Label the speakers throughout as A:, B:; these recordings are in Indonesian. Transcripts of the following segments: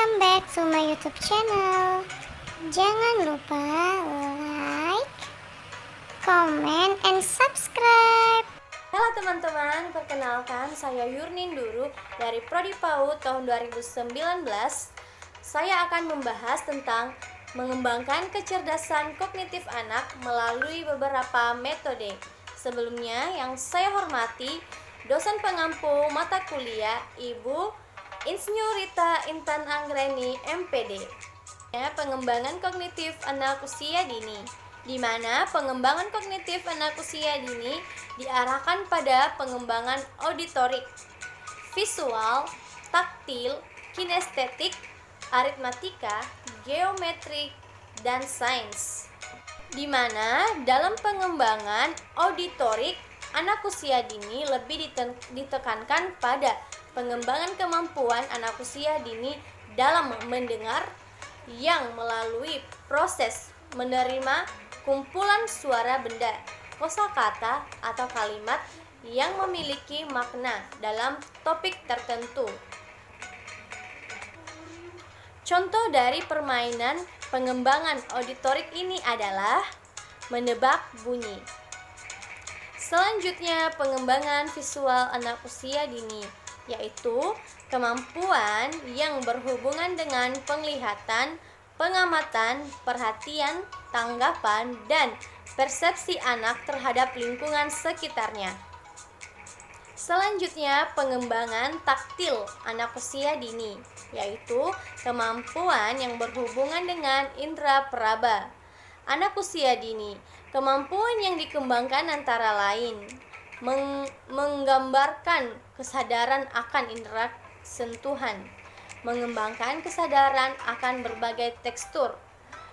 A: Welcome back to my YouTube channel. Jangan lupa like, comment, and subscribe.
B: Halo teman-teman, perkenalkan saya Yurnin Duru dari Prodi PAUD tahun 2019. Saya akan membahas tentang mengembangkan kecerdasan kognitif anak melalui beberapa metode. Sebelumnya yang saya hormati dosen pengampu mata kuliah Ibu Insinyurita Intan Anggreni MPD. Pengembangan kognitif anak usia dini, di mana pengembangan kognitif anak usia dini diarahkan pada pengembangan auditorik, visual, taktil, kinestetik, aritmatika, geometrik, dan sains. Di mana dalam pengembangan auditorik, anak usia dini lebih ditekankan pada pengembangan kemampuan anak usia dini dalam mendengar yang melalui proses menerima kumpulan suara benda, kosakata atau kalimat yang memiliki makna dalam topik tertentu. Contoh dari permainan pengembangan auditorik ini adalah menebak bunyi. Selanjutnya, pengembangan visual anak usia dini, yaitu kemampuan yang berhubungan dengan penglihatan, pengamatan, perhatian, tanggapan, dan persepsi anak terhadap lingkungan sekitarnya. Selanjutnya, pengembangan taktil anak usia dini, yaitu kemampuan yang berhubungan dengan indera peraba. Anak usia dini, kemampuan yang dikembangkan antara lain menggambarkan kesadaran akan indera sentuhan, mengembangkan kesadaran akan berbagai tekstur,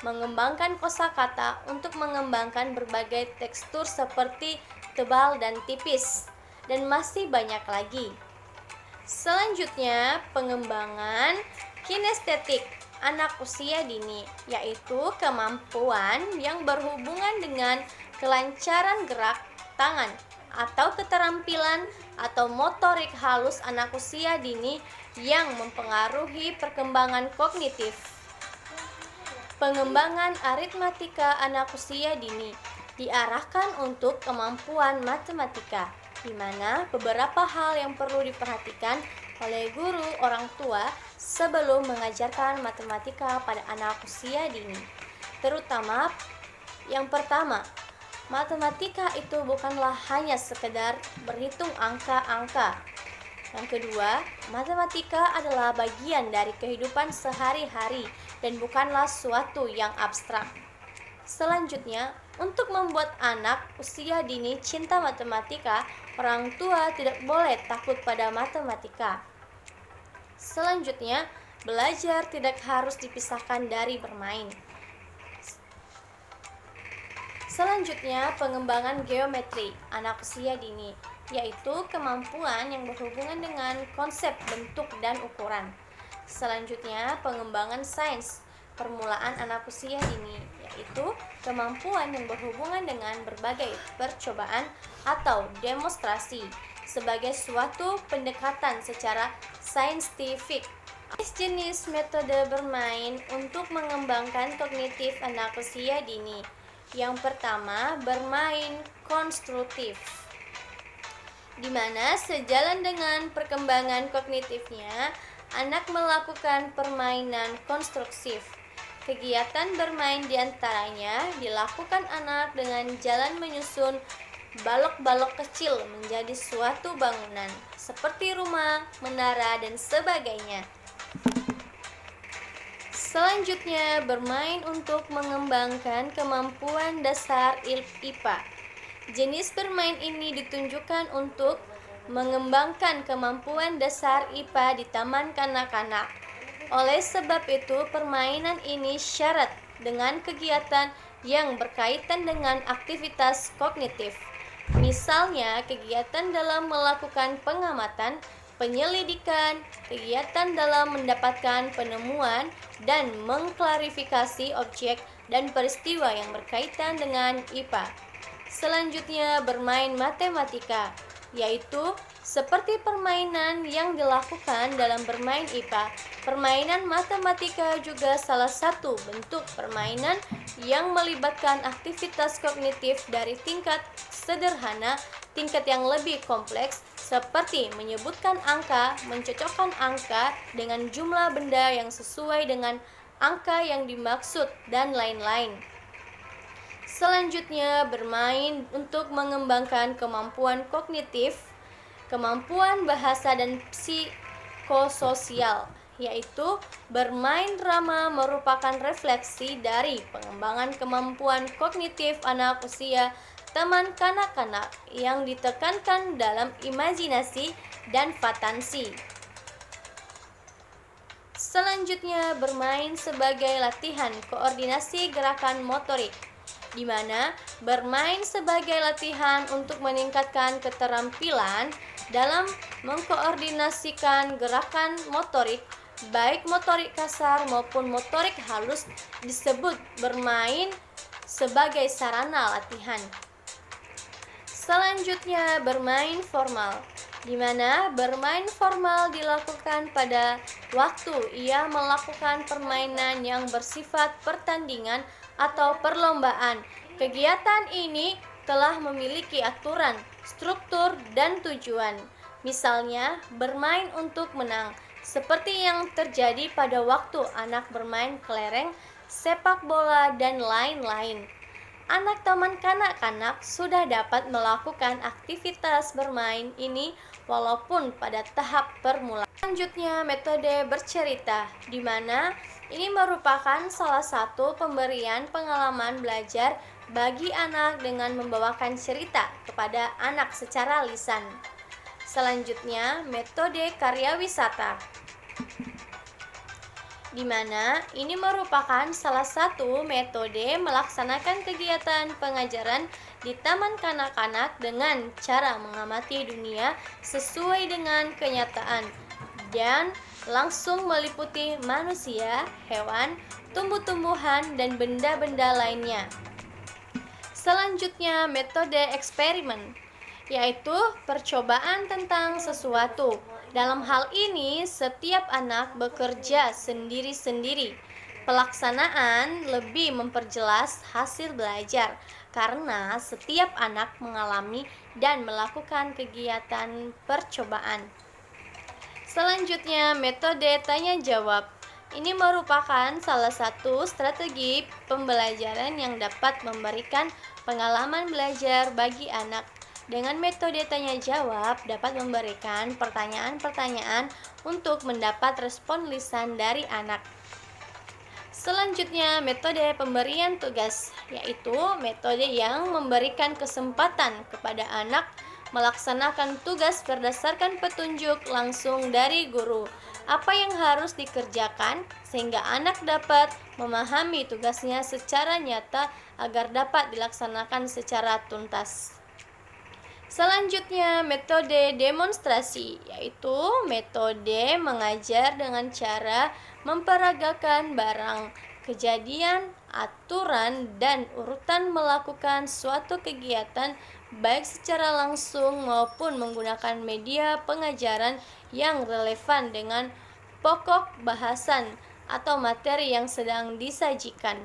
B: mengembangkan kosakata untuk mengembangkan berbagai tekstur seperti tebal dan tipis, dan masih banyak lagi. Selanjutnya, pengembangan kinestetik anak usia dini, yaitu kemampuan yang berhubungan dengan kelancaran gerak tangan atau keterampilan atau motorik halus anak usia dini yang mempengaruhi perkembangan kognitif. Pengembangan aritmatika anak usia dini diarahkan untuk kemampuan matematika, di mana beberapa hal yang perlu diperhatikan oleh guru orang tua sebelum mengajarkan matematika pada anak usia dini. Terutama yang pertama, matematika itu bukanlah hanya sekedar berhitung angka-angka. Yang kedua, matematika adalah bagian dari kehidupan sehari-hari dan bukanlah suatu yang abstrak. Selanjutnya, untuk membuat anak usia dini cinta matematika, orang tua tidak boleh takut pada matematika. Selanjutnya, belajar tidak harus dipisahkan dari bermain. Selanjutnya, pengembangan geometri anak usia dini, yaitu kemampuan yang berhubungan dengan konsep bentuk dan ukuran. Selanjutnya, pengembangan sains permulaan anak usia dini, yaitu kemampuan yang berhubungan dengan berbagai percobaan atau demonstrasi sebagai suatu pendekatan secara saintifik. Jenis metode bermain untuk mengembangkan kognitif anak usia dini. Yang pertama, bermain konstruktif, di mana sejalan dengan perkembangan kognitifnya, anak melakukan permainan konstruktif. Kegiatan bermain diantaranya dilakukan anak dengan jalan menyusun balok-balok kecil menjadi suatu bangunan, seperti rumah, menara, dan sebagainya. Selanjutnya, bermain untuk mengembangkan kemampuan dasar IPA. Jenis bermain ini ditunjukkan untuk mengembangkan kemampuan dasar IPA di taman kanak-kanak. Oleh sebab itu, permainan ini syarat dengan kegiatan yang berkaitan dengan aktivitas kognitif. Misalnya, kegiatan dalam melakukan pengamatan, penyelidikan, kegiatan dalam mendapatkan penemuan dan mengklarifikasi objek dan peristiwa yang berkaitan dengan IPA. Selanjutnya, bermain matematika. yaitu seperti permainan yang dilakukan dalam bermain IPA. Permainan matematika juga salah satu bentuk permainan yang melibatkan aktivitas kognitif dari tingkat sederhana, tingkat yang lebih kompleks, seperti menyebutkan angka, mencocokkan angka dengan jumlah benda yang sesuai dengan angka yang dimaksud, dan lain-lain. Selanjutnya, bermain untuk mengembangkan kemampuan kognitif, kemampuan bahasa, dan psikososial, yaitu bermain drama merupakan refleksi dari pengembangan kemampuan kognitif anak usia taman kanak-kanak yang ditekankan dalam imajinasi dan fatansi. Selanjutnya, bermain sebagai latihan koordinasi gerakan motorik, di mana bermain sebagai latihan untuk meningkatkan keterampilan dalam mengkoordinasikan gerakan motorik, baik motorik kasar maupun motorik halus, disebut bermain sebagai sarana latihan. Selanjutnya, bermain formal, di mana bermain formal dilakukan pada waktu ia melakukan permainan yang bersifat pertandingan atau perlombaan. Kegiatan ini telah memiliki aturan, struktur, dan tujuan. Misalnya, bermain untuk menang, seperti yang terjadi pada waktu anak bermain kelereng, sepak bola, dan lain-lain. Anak taman kanak-kanak sudah dapat melakukan aktivitas bermain ini walaupun pada tahap permulaan. Selanjutnya, metode bercerita, di mana ini merupakan salah satu pemberian pengalaman belajar bagi anak dengan membawakan cerita kepada anak secara lisan. Selanjutnya, metode karya wisata, di mana ini merupakan salah satu metode melaksanakan kegiatan pengajaran di taman kanak-kanak dengan cara mengamati dunia sesuai dengan kenyataan dan langsung meliputi manusia, hewan, tumbuh-tumbuhan, dan benda-benda lainnya. Selanjutnya, metode eksperimen, yaitu percobaan tentang sesuatu. Dalam hal ini, setiap anak bekerja sendiri-sendiri. Pelaksanaan lebih memperjelas hasil belajar karena setiap anak mengalami dan melakukan kegiatan percobaan. Selanjutnya, metode tanya jawab. Ini merupakan salah satu strategi pembelajaran yang dapat memberikan pengalaman belajar bagi anak. Dengan metode tanya jawab dapat memberikan pertanyaan-pertanyaan untuk mendapat respon lisan dari anak. Selanjutnya, metode pemberian tugas, yaitu metode yang memberikan kesempatan kepada anak melaksanakan tugas berdasarkan petunjuk langsung dari guru. Apa yang harus dikerjakan sehingga anak dapat memahami tugasnya secara nyata agar dapat dilaksanakan secara tuntas. Selanjutnya, metode demonstrasi, yaitu metode mengajar dengan cara memperagakan barang, kejadian, aturan, dan urutan melakukan suatu kegiatan baik secara langsung maupun menggunakan media pengajaran yang relevan dengan pokok bahasan atau materi yang sedang disajikan.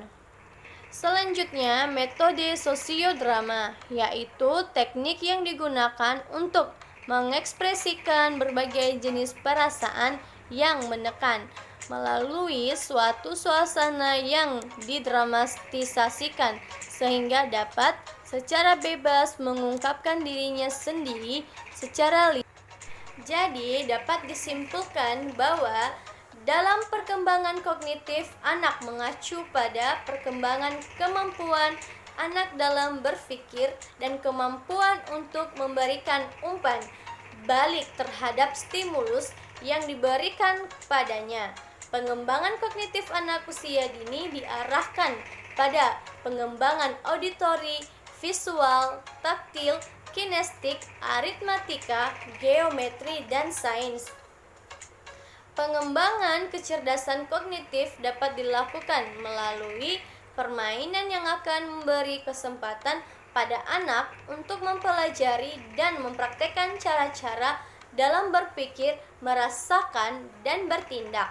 B: Selanjutnya, metode sosiodrama, yaitu teknik yang digunakan untuk mengekspresikan berbagai jenis perasaan yang menekan melalui suatu suasana yang didramatisasikan sehingga dapat secara bebas mengungkapkan dirinya sendiri secara lisan. Jadi, dapat disimpulkan bahwa dalam perkembangan kognitif, anak mengacu pada perkembangan kemampuan anak dalam berpikir dan kemampuan untuk memberikan umpan balik terhadap stimulus yang diberikan padanya. Pengembangan kognitif anak usia dini diarahkan pada pengembangan auditori, visual, taktil, kinestik, aritmatika, geometri, dan sains. Pengembangan kecerdasan kognitif dapat dilakukan melalui permainan yang akan memberi kesempatan pada anak untuk mempelajari dan mempraktekkan cara-cara dalam berpikir, merasakan, dan bertindak.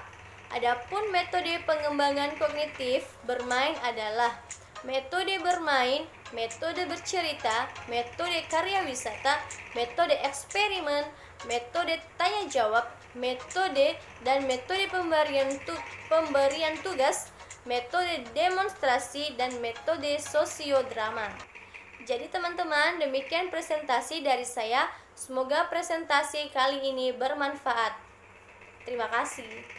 B: Adapun metode pengembangan kognitif bermain adalah metode bermain, metode bercerita, metode karya wisata, metode eksperimen, metode tanya jawab, metode dan metode pemberian tugas, metode demonstrasi, dan metode sosiodrama. Jadi teman-teman, demikian presentasi dari saya. Semoga presentasi kali ini bermanfaat. Terima kasih.